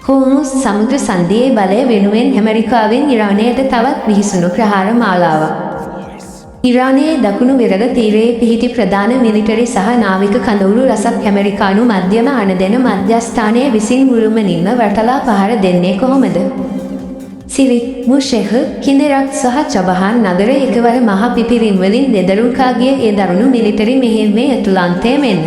හෝමුස් සමුද්‍ර සංධියේ බලය වෙනුවෙන් ඇමරිකාවෙන් ඉරානයට තවත් විහිසුණු ප්‍රහාර මාලාවක්. ඉරානයේ දකුණු වෙරළ තීරයේ පිහිටි ප්‍රධාන මිලිටරි සහ නාවික කඳවුරු රසක් ඇමරිකානු මධ්‍යම අණදෙන මධ්‍යස්ථානය විසින් මුළුමනින්ම වටලා පහර දෙන්නේ කොහොමද? සිරික්, මුෂෙහ්, කිනෙරක් සහ චබහාන් නගර එකවර මහ පිපිරීම් වලින් දෙදරුල්කා ගිය ඒ දරුණු මිලිටරි මෙහෙයුමේ ඇතුළාන්තය මෙන්න.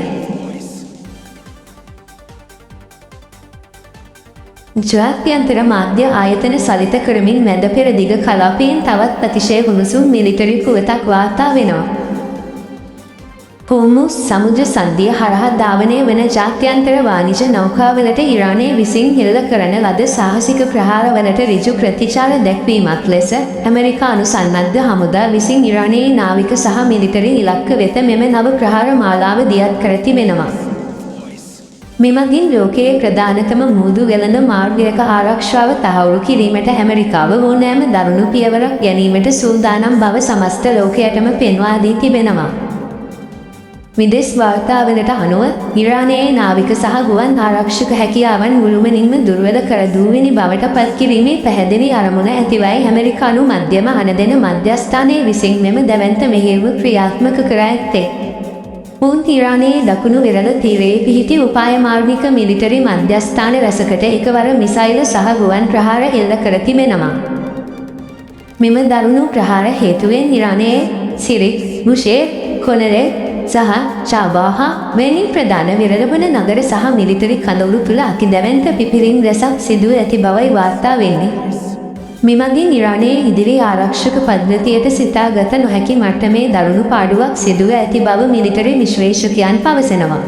ජාත්‍යන්තර මාධ්‍ය ආයතන සලිත කරමින් මැද පෙරදිග කලාපයෙන් තවත් අතිශය උණුසුම් මිලිටරි පුවතක් වාර්තා වෙනවා. හෝමුස් සමුද්‍ර සංධිය හරහා ධාවනය වන ජාත්‍යන්තර වාණිජ නෞකාවලට ඉරානය විසින් හෙළ කරන ලද සාහසික ප්‍රහාරවලට ඍජු ප්‍රතිචාර දැක්වීමක් ලෙස ඇමරිකානු සන්නද්ධ හමුදා විසින් ඉරානයේ නාවික සහ මිලිටරි ඉලක්ක වෙත මෙම නව ප්‍රහාර මාලාව දියත් කර තිබෙනවා. මෙමගින් ලෝකයේ ප්‍රධානතම මුහුදු වෙළඳ මාර්ගයක ආරක්ෂාව තහවුරු කිරීමට ඇමරිකාව ඕනෑම දරුණු පියවරක් ගැනීමට සූදානම් බව සමස්ත ලෝකයටම පෙන්වා දී තිබෙනවා. විදෙස් වාර්තාවලට අනුව ඉරානයේ නාවික සහ ගුවන් ආරක්ෂක හැකියාවන් මුළුමනින්ම දුර්වල කර දුවිනි බවට පත් කිරීමේ පැහැදිලි අරමුණ ඇතිවයි ඇමරිකානු මධ්‍යම අණදෙන මධ්‍යස්ථානයේ විසින් මෙම දැවැන්ත මෙහෙයුම ක්‍රියාත්මක කර ඇත්තේ. උන් ඉරානයේ දකුණු වෙරළ තීරයේ පිහිටි උපායමාර්ගික මිලිටරි මධ්‍යස්ථාන රැසකට එකවර මිසයිල සහ ගුවන් ප්‍රහාර එල්ල කර තිබෙනවා. මෙම දරුණු ප්‍රහාර හේතුවෙන් ඉරානයේ සිරික්, මුෂෙහ්, කොනරෙ සහ චාබාහා වැනි ප්‍රධාන වෙරළවන නගර සහ මිලිටරි කඳවුරු තුළ අතිදැවැන්ත පිපිරීම් රැසක් සිදුව ඇති බවයි වාර්තා වෙන්නේ. මෙමගින් ඉරානයේ ඉදිරි ආරක්ෂක පද්ධතියට සිතාගත නොහැකි මට්ටමේ දරුණු පාඩුවක් සිදුව ඇති බව මිලිටරි විශ්ලේෂකයන් පවසනවා.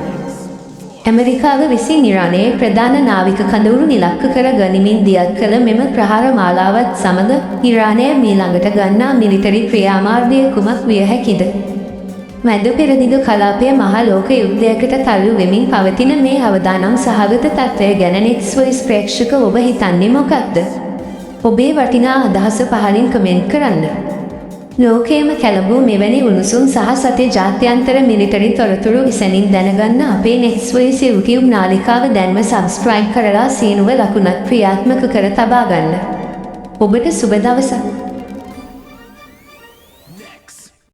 ඇමරිකාව විසින් ඉරානයේ ප්‍රධාන නාවික කඳවුරු ඉලක්ක කර ගනිමින් දියත් කළ මෙම ප්‍රහාර මාලාවත් සමග ඉරානය මීළඟට ගන්නා මිලිටරි ක්‍රියාමාර්ගය කුමක් විය හැකිද? මැද පෙරදිග කලාපය මහා ලෝක යුද්ධයකට තල්ලු වෙමින් පවතින මේ අවදානම් සහගත තත්ත්වය ගැන නෙක්ස් වොයිස් ප්‍රේක්ෂක ඔබ හිතන්නේ මොකක්ද? ඔබේ වටිනා අදහස පහලින් කමෙන්ට් කරන්න. ලෝකයේම කැළඹූ මෙවැනි උණුසුම් සහ සත්‍ය ජාත්‍යන්තර මිලිටරි තොරතුරු ඉසනින් දැනගන්න අපේ නෙක්ස් වොයිස් YouTube නාලිකාව දැන්ම සබ්ස්ක්‍රයිබ් කරලා සීනුව ලකුණක් ක්‍රියාත්මක කර තබා ගන්න. ඔබට සුබ දවසක්.